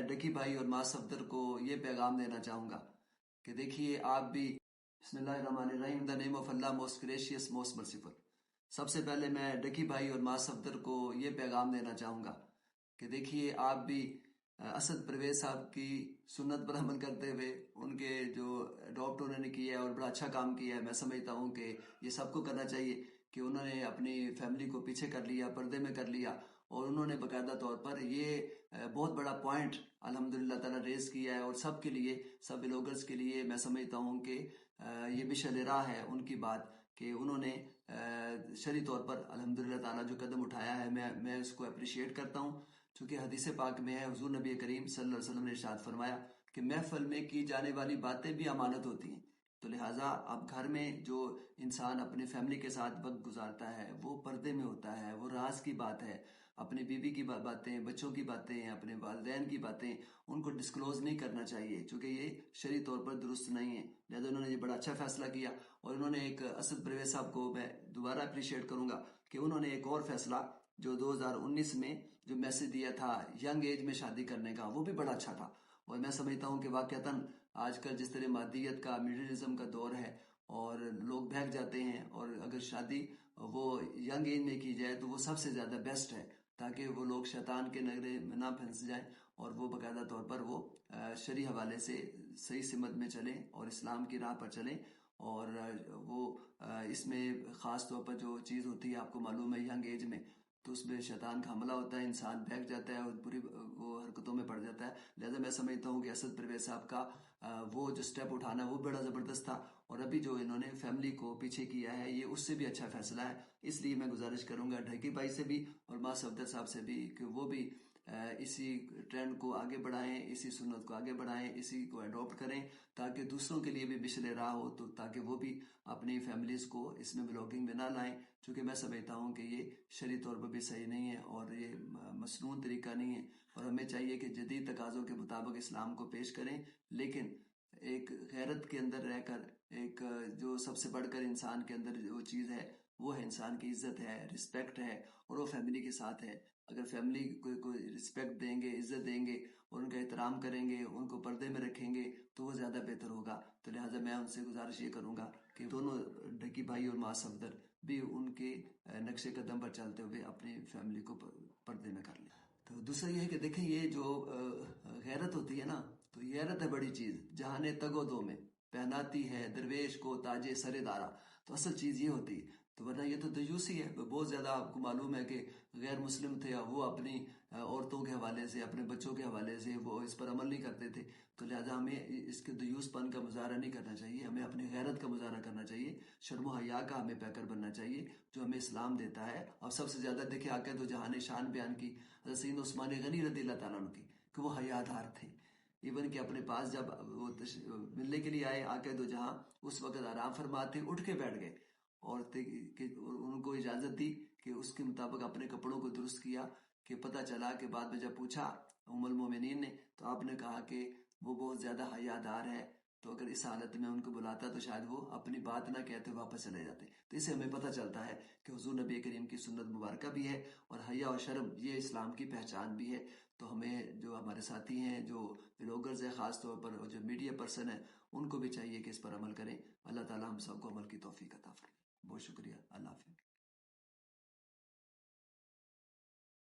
ڈکی بھائی اور ماں صفدر کو یہ پیغام دینا چاہوں گا کہ دیکھیے آپ بھی بسم اللہ الرحمن الرحیم دا نیم آف اللہ موسٹ گریشیس موسٹ مرسیفل۔ سب سے پہلے میں ڈکی بھائی اور ماں صفدر کو یہ پیغام دینا چاہوں گا کہ دیکھیے آپ بھی اسد پرویز صاحب کی سنت پر عمل کرتے ہوئے ان کے جو اڈاپٹ انہوں نے کیا ہے اور بڑا اچھا کام کیا ہے، میں سمجھتا ہوں کہ یہ سب کو کرنا چاہیے کہ انہوں نے اپنی فیملی کو پیچھے کر لیا، پردے میں کر لیا، اور انہوں نے باقاعدہ طور پر یہ بہت بڑا پوائنٹ الحمدللہ تعالیٰ ریز کیا ہے، اور سب کے لیے، سب بلاگرز کے لیے میں سمجھتا ہوں کہ یہ مشعل راہ ہے ان کی بات کہ انہوں نے شرعی طور پر الحمدللہ تعالیٰ جو قدم اٹھایا ہے میں اس کو اپریشیٹ کرتا ہوں، چونکہ حدیث پاک میں ہے حضور نبی کریم صلی اللہ علیہ وسلم نے ارشاد فرمایا کہ محفل میں کی جانے والی باتیں بھی امانت ہوتی ہیں، تو لہٰذا اب گھر میں جو انسان اپنے فیملی کے ساتھ وقت گزارتا ہے وہ پردے میں ہوتا ہے، وہ راز کی بات ہے، اپنی بیوی کی باتیں، بچوں کی باتیں، اپنے والدین کی باتیں ان کو ڈسکلوز نہیں کرنا چاہیے، چونکہ یہ شرعی طور پر درست نہیں ہے، لہذا انہوں نے یہ بڑا اچھا فیصلہ کیا۔ اور انہوں نے ایک اسد پرویز صاحب کو میں دوبارہ اپریشیٹ کروں گا کہ انہوں نے ایک اور فیصلہ جو 2019 میں جو میسج دیا تھا ینگ ایج میں شادی کرنے کا، وہ بھی بڑا اچھا تھا، اور میں سمجھتا ہوں کہ واقعتاً آج کل جس طرح مادیت کا میٹیریلزم کا دور ہے اور لوگ بہک جاتے ہیں، اور اگر شادی وہ ینگ ایج میں کی جائے تو وہ سب سے زیادہ بیسٹ ہے، تاکہ وہ لوگ شیطان کے نگرے میں نہ پھنس جائیں اور وہ باقاعدہ طور پر وہ شرعی حوالے سے صحیح سمت میں چلیں اور اسلام کی راہ پر چلیں۔ اور وہ اس میں خاص طور پر جو چیز ہوتی ہے آپ کو معلوم ہے ینگ ایج میں، تو اس میں شیطان کا حملہ ہوتا ہے، انسان بہک جاتا ہے اور بری وہ حرکتوں میں پڑ جاتا ہے، لہذا میں سمجھتا ہوں کہ اسد پرویز صاحب کا وہ جو سٹیپ اٹھانا وہ بڑا زبردست تھا، اور ابھی جو انہوں نے فیملی کو پیچھے کیا ہے یہ اس سے بھی اچھا فیصلہ ہے۔ اس لیے میں گزارش کروں گا ڈھکی بھائی سے بھی اور ماں صفدر صاحب سے بھی کہ وہ بھی اسی ٹرینڈ کو آگے بڑھائیں، اسی سنت کو آگے بڑھائیں، اسی کو اڈاپٹ کریں، تاکہ دوسروں کے لیے بھی مشعل راہ ہو، تو تاکہ وہ بھی اپنی فیملیز کو اس میں بلاگنگ میں نہ لائیں، چونکہ میں سمجھتا ہوں کہ یہ شرعی طور پر بھی صحیح نہیں ہے اور یہ مسنون طریقہ نہیں ہے، اور ہمیں چاہیے کہ جدید تقاضوں کے مطابق اسلام کو پیش کریں، لیکن ایک غیرت کے اندر رہ کر، ایک جو سب سے بڑھ کر انسان کے اندر جو چیز ہے وہ ہے انسان کی عزت ہے، رسپیکٹ ہے، اور وہ فیملی کے ساتھ ہے۔ اگر فیملی کو رسپیکٹ دیں گے، عزت دیں گے اور ان کا احترام کریں گے، ان کو پردے میں رکھیں گے تو وہ زیادہ بہتر ہوگا، تو لہٰذا میں ان سے گزارش یہ کروں گا کہ دونوں ڈکی بھائی اور ماں صفدر بھی ان کے نقش قدم پر چلتے ہوئے اپنی فیملی کو پردے میں کر لیں۔ تو دوسرا یہ ہے کہ دیکھیں یہ جو غیرت ہوتی ہے نا، تو یہ غیرت ہے بڑی چیز، جہاں نے تگ و دو میں پہناتی ہے درویش کو تاج سر دارا، تو اصل چیز یہ ہوتی ہے، تو ورنہ یہ تو دیوسی ہے۔ بہت زیادہ آپ کو معلوم ہے کہ غیر مسلم تھے، وہ اپنی عورتوں کے حوالے سے، اپنے بچوں کے حوالے سے وہ اس پر عمل نہیں کرتے تھے، تو لہٰذا ہمیں اس کے دیوس پن کا مظاہرہ نہیں کرنا چاہیے، ہمیں اپنی غیرت کا مظاہرہ کرنا چاہیے، شرم و حیا کا ہمیں پیکر بننا چاہیے جو ہمیں اسلام دیتا ہے۔ اور سب سے زیادہ دیکھیں آقا دو جہاں نے شان بیان کی حضرت سیدنا عثمان غنی رضی اللہ تعالیٰ عنہ کی، کہ وہ حیا دار تھے، ایون کہ اپنے پاس جب وہ ملنے کے لیے آئے آقا دو جہاں، اس وقت آرام فرماتے اٹھ کے بیٹھ گئے، اور ان کو اجازت دی کہ اس کے مطابق اپنے کپڑوں کو درست کیا، کہ پتہ چلا کہ بعد میں جب پوچھا ام المومنین نے تو آپ نے کہا کہ وہ بہت زیادہ حیا دار ہے، تو اگر اس حالت میں ان کو بلاتا تو شاید وہ اپنی بات نہ کہتے واپس چلے جاتے، تو اسے ہمیں پتہ چلتا ہے کہ حضور نبی کریم کی سنت مبارکہ بھی ہے، اور حیا اور شرم یہ اسلام کی پہچان بھی ہے۔ تو ہمیں جو ہمارے ساتھی ہیں، جو بلاگرز ہیں خاص طور پر، اور جو میڈیا پرسن ہیں، ان کو بھی چاہیے کہ اس پر عمل کریں۔ اللہ تعالی ہم سب کو عمل کی توفیق عطا فرمائے۔ بہت شکریہ، اللہ حافظ۔